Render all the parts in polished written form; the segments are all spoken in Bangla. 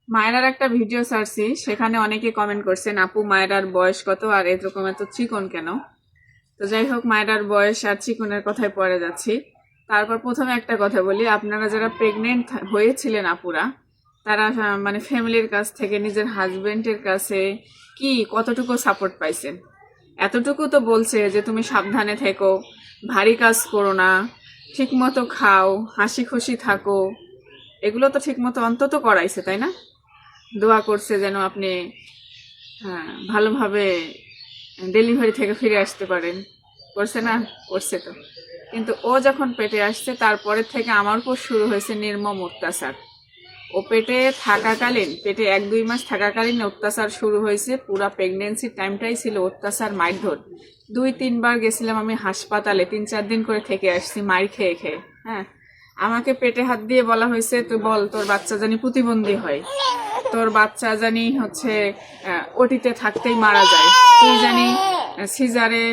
মায়েরার একটা ভিডিও ছাড়ছি, সেখানে অনেকে কমেন্ট করছেন আপু মায়েরার বয়স কত আর এরকম এত চিকন কেন। তো যাই হোক, মায়েরার বয়স আর চিকনের কথায় পড়ে যাচ্ছি। তারপর প্রথমে একটা কথা বলি, আপনারা যারা প্রেগনেন্ট হয়েছিলেন আপুরা, তারা মানে ফ্যামিলির কাছ থেকে নিজের হাজবেন্ডের কাছে কি কতটুকু সাপোর্ট পাইছেন? এতটুকু তো বলছে যে তুমি সাবধানে থেকো, ভারী কাজ করো না, ঠিক মতো খাও, হাসি খুশি থাকো, এগুলো তো ঠিক মতো অন্তত করাইছে, তাই না? দোয়া করছে যেন আপনি ভালোভাবে ডেলিভারি থেকে ফিরে আসতে পারেন। করছে না? করছে তো। কিন্তু ও যখন পেটে আসছে তারপরের থেকে আমার উপর শুরু হয়েছে নির্মম অত্যাচার। ও পেটে থাকাকালীন, পেটে 1-2 মাস থাকাকালীন অত্যাচার শুরু হয়েছে। পুরা প্রেগনেন্সির টাইমটাই ছিল অত্যাচার, মারধর। 2-3 বার গেছিলাম আমি হাসপাতালে, 3-4 দিন করে থেকে আসছি মার খেয়ে খেয়ে। হ্যাঁ, আমাকে পেটে হাত দিয়ে বলা হয়েছে তুই বল তোর বাচ্চা জানি প্রতিবন্ধী হয়, তোর বাচ্চা জানি হচ্ছে ওটিতে থাকতেই মারা যায়, তুই জানি সিজারের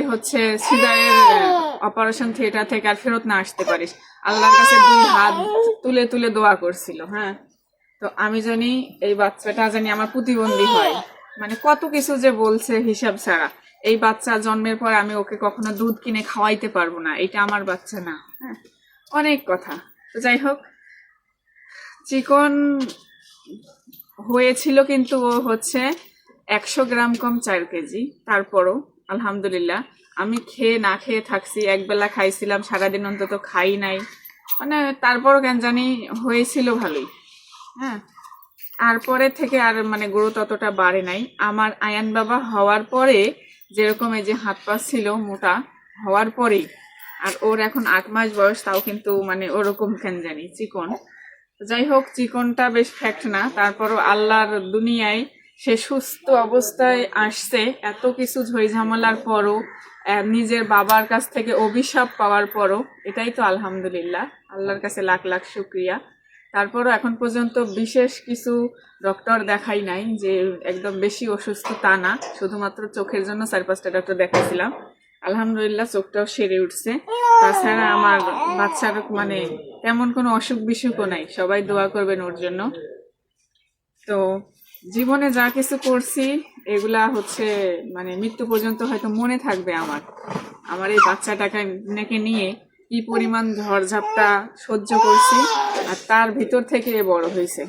অপারেশন থিয়েটার থেকে আর ফেরত না আসতে পারিস। আল্লাহর কাছে 2 হাত তুলে তুলে দোয়া করছিল। হ্যাঁ, তো আমি জানি এই বাচ্চাটা জানি আমার প্রতিবন্ধী হয়, মানে কত কিছু যে বলছে হিসাব ছাড়া। এই বাচ্চা জন্মের পর আমি ওকে কখনো দুধ কিনে খাওয়াইতে পারবো না, এটা আমার বাচ্চা না। হ্যাঁ, অনেক কথা। তো যাই হোক, চিকন হয়েছিল কিন্তু ও হচ্ছে 100 গ্রাম কম 4 কেজি। তারপরও আলহামদুলিল্লাহ আমি খেয়ে না খেয়ে থাকছি, একবেলা খাইছিলাম, সারাদিন অন্তত খাই নাই, মানে তারপরও কেন জানি হয়েছিল ভালোই। হ্যাঁ, আর পরে থেকে আর মানে গ্রোথ অতটা বাড়ে নাই। আমার আয়ান বাবা হওয়ার পরে যেরকম এই যে হাত পা ছিল মোটা, হওয়ার পরেই, আর ওর এখন 8 মাস বয়স, তাও কিন্তু মানে ওরকম কেন জানি চিকন। যাই হোক, চিকনটা বেশ ফ্যাক্ট না, তারপরও আল্লাহর দুনিয়ায় সে সুস্থ অবস্থায় আসছে, এত কিছু ঝামেলার পরও, নিজের বাবার কাছ থেকে অভিশাপ পাওয়ার পরও, এটাই তো আলহামদুলিল্লাহ, আল্লাহর কাছে লাখ লাখ শুক্রিয়া। তারপরও এখন পর্যন্ত বিশেষ কিছু ডক্টর দেখাই নাই, যে একদম বেশি অসুস্থ তা না, শুধুমাত্র চোখের জন্য 4-5টা ডক্টর দেখাইছিলাম। আলহামদুলিল্লাহ চোখটাও সেরে উঠছে। তাছাড়া আমার বাচ্চার মানে তেমন কোনো অসুখ বিসুখও নাই, সবাই দোয়া করবেন ওর জন্য। তো জীবনে যা কিছু করছি এগুলা হচ্ছে মানে মৃত্যু পর্যন্ত হয়তো মনে থাকবে আমার। আমার এই বাচ্চাটাকে নিয়ে কি পরিমাণ ঝড়ঝাপটা সহ্য করছি, আর তার ভিতর থেকে এ বড় হয়েছে।